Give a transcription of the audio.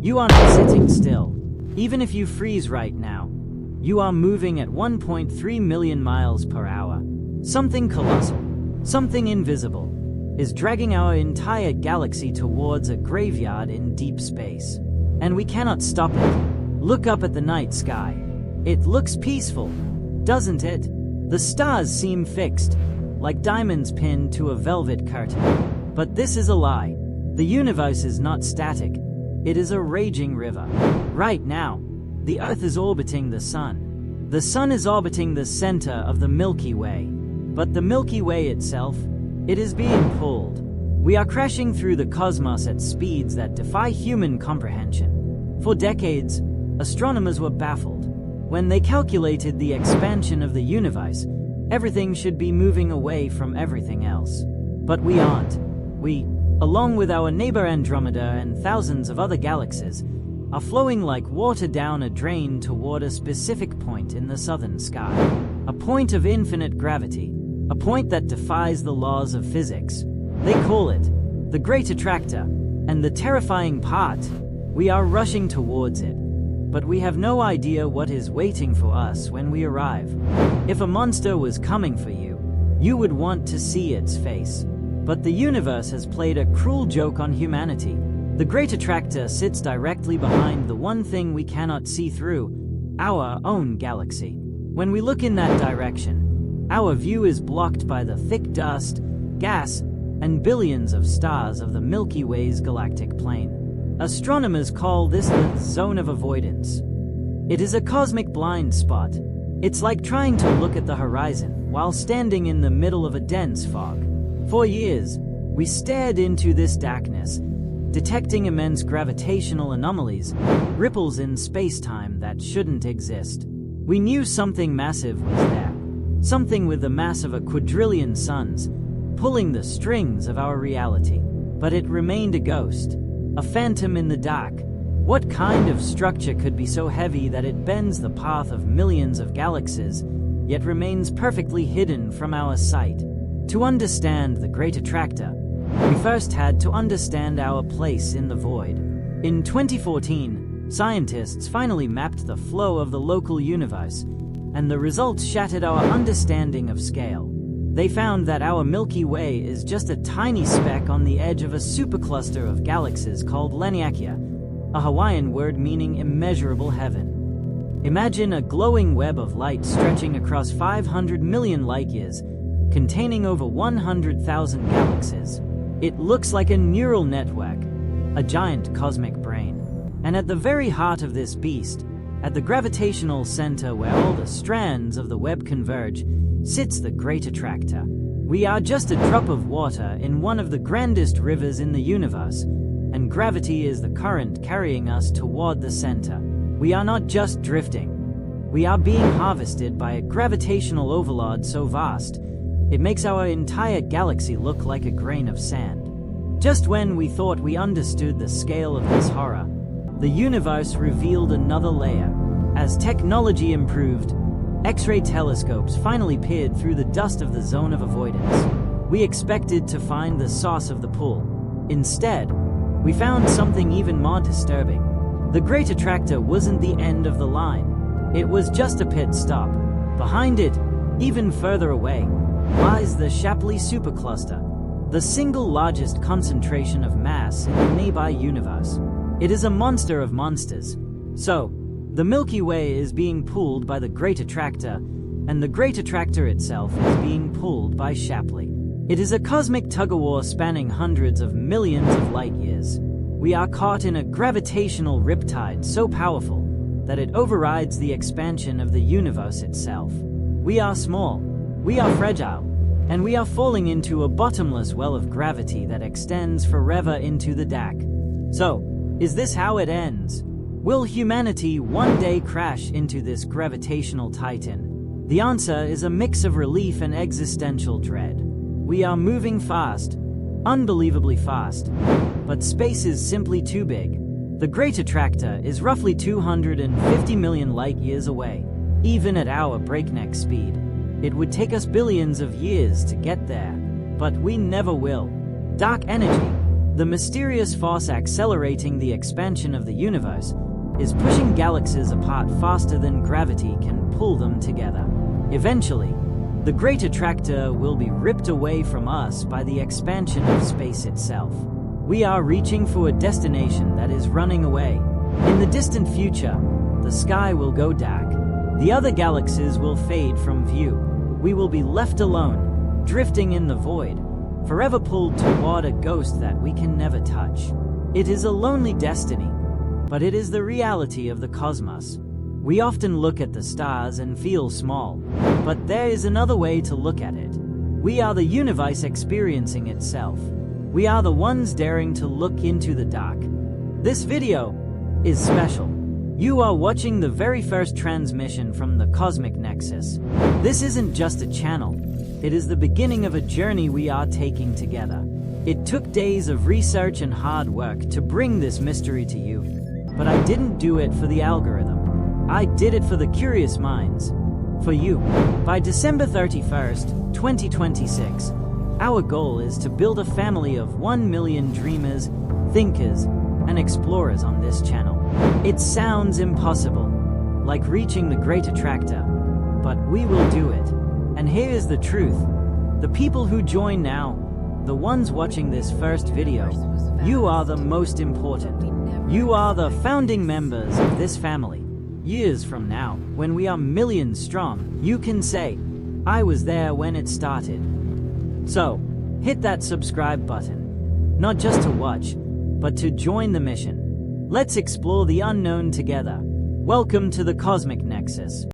You are not sitting still. Even if you freeze right now, you are moving at 1.3 million miles per hour. Something colossal, something invisible, is dragging our entire galaxy towards a graveyard in deep space. And we cannot stop it. Look up at the night sky. It looks peaceful, doesn't it? The stars seem fixed, like diamonds pinned to a velvet curtain. But this is a lie. The universe is not static. It is a raging river. Right now, the Earth is orbiting the Sun. The Sun is orbiting the center of the Milky Way. But the Milky Way itself, it is being pulled. We are crashing through the cosmos at speeds that defy human comprehension. For decades, astronomers were baffled. When they calculated the expansion of the universe, everything should be moving away from everything else. But we aren't. We, along with our neighbor Andromeda and thousands of other galaxies, are flowing like water down a drain toward a specific point in the southern sky. A point of infinite gravity, a point that defies the laws of physics. They call it the Great Attractor, and the terrifying part, we are rushing towards it. But we have no idea what is waiting for us when we arrive. If a monster was coming for you, you would want to see its face. But the universe has played a cruel joke on humanity. The Great Attractor sits directly behind the one thing we cannot see through, our own galaxy. When we look in that direction, our view is blocked by the thick dust, gas, and billions of stars of the Milky Way's galactic plane. Astronomers call this the zone of avoidance. It is a cosmic blind spot. It's like trying to look at the horizon while standing in the middle of a dense fog. For years, we stared into this darkness, detecting immense gravitational anomalies, ripples in space-time that shouldn't exist. We knew something massive was there, something with the mass of a quadrillion suns, pulling the strings of our reality. But it remained a ghost, a phantom in the dark. What kind of structure could be so heavy that it bends the path of millions of galaxies, yet remains perfectly hidden from our sight? To understand the Great Attractor, we first had to understand our place in the void. In 2014, scientists finally mapped the flow of the local universe, and the results shattered our understanding of scale. They found that our Milky Way is just a tiny speck on the edge of a supercluster of galaxies called Laniakea, a Hawaiian word meaning immeasurable heaven. Imagine a glowing web of light stretching across 500 million light-years, containing over 100,000 galaxies. It looks like a neural network, a giant cosmic brain. And at the very heart of this beast, at the gravitational center where all the strands of the web converge, sits the Great Attractor. We are just a drop of water in one of the grandest rivers in the universe, and gravity is the current carrying us toward the center. We are not just drifting. We are being harvested by a gravitational overload so vast, it makes our entire galaxy look like a grain of sand. Just when we thought we understood the scale of this horror, the universe revealed another layer. As technology improved, X-ray telescopes finally peered through the dust of the zone of avoidance. We expected to find the source of the pull. Instead, we found something even more disturbing. The Great Attractor wasn't the end of the line. It was just a pit stop. Behind it, even further away, lies the Shapley Supercluster, the single largest concentration of mass in the nearby universe. It is a monster of monsters. So, the Milky Way is being pulled by the Great Attractor, and the Great Attractor itself is being pulled by Shapley. It is a cosmic tug-of-war spanning hundreds of millions of light-years. We are caught in a gravitational riptide so powerful that it overrides the expansion of the universe itself. We are small, we are fragile, and we are falling into a bottomless well of gravity that extends forever into the dark. So, is this how it ends? Will humanity one day crash into this gravitational titan? The answer is a mix of relief and existential dread. We are moving fast, unbelievably fast, but space is simply too big. The Great Attractor is roughly 250 million light-years away. Even at our breakneck speed, it would take us billions of years to get there, but we never will. Dark energy, The mysterious force accelerating the expansion of the universe is pushing galaxies apart faster than gravity can pull them together. Eventually, the Great Attractor will be ripped away from us by the expansion of space itself. We are reaching for a destination that is running away. In the distant future, the sky will go dark. The other galaxies will fade from view. We will be left alone, drifting in the void, forever pulled toward a ghost that we can never touch. It is a lonely destiny, but it is the reality of the cosmos. We often look at the stars and feel small, but there is another way to look at it. We are the universe experiencing itself. We are the ones daring to look into the dark. This video is special. You are watching the very first transmission from the Cosmic Nexus. This isn't just a channel. It is the beginning of a journey we are taking together. It took days of research and hard work to bring this mystery to you, but I didn't do it for the algorithm. I did it for the curious minds, for you. By December 31st, 2026, our goal is to build a family of 1 million dreamers, thinkers, and explorers on this channel. It sounds impossible, like reaching the Great Attractor, but we will do it. And here is the truth. The people who join now, the ones watching this first video, you are the most important. You are the founding members of this family. Years from now, when we are millions strong, you can say, I was there when it started. So, hit that subscribe button. Not just to watch, but to join the mission. Let's explore the unknown together. Welcome to the Cosmic Nexus.